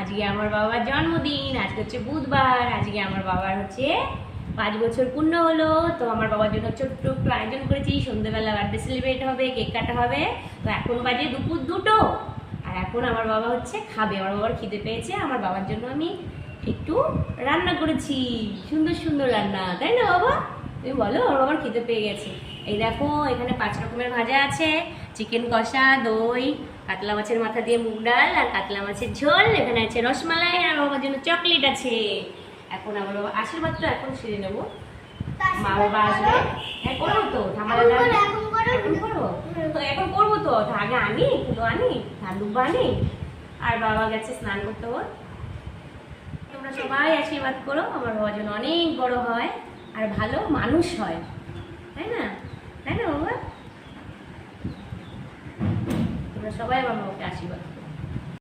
আজকে আমার বাবার জন্মদিন, আজকে হচ্ছে বুধবার, আজকে আমার বাবার হচ্ছে 5 বছর পূর্ণ হলো। তো আমার বাবার জন্য ছোট্ট একটু আয়োজন করেছি, সন্ধ্যেবেলা বার্থডে সেলিব্রেট হবে, কেক কাটা হবে। তো এখন বাজে দুপুর 2টো, আর এখন আমার বাবা হচ্ছে খাবে। আমার বাবার খিদে পেয়েছে, আমার বাবার জন্য আমি একটু রান্না করেছি, সুন্দর সুন্দর রান্না, তাই না বাবা? তুমি বলো, আমার বাবার খিদে পেয়ে গেছে। এই দেখো, এখানে 5 রকমের ভাজা আছে, চিকেন কষা, দই, কাতলা মাছের মাথা দিয়ে মুগ ডাল, আর কাতলা মাছের ঝোল। এখানে আছে রসমালাই, আর বাবার জন্য চকলেট আছে। এখন আমার বাবা আশীর্বাদ তো এখন সেরে নেবো, মা বাবা আসবে। হ্যাঁ করবো তো, এখন করবো তো, এখন করবো তো। আগে আনি, কুলো আনি, ধান আনি, আর বাবা গেছে স্নান করতে। ওর তোমরা সবাই আশীর্বাদ করো, আমার বাবা যেন অনেক বড় হয় আর ভালো মানুষ হয়, তাই না? তাই না বাবা? তোমরা সবাই আমার বাবাকে আশীর্বাদ করো।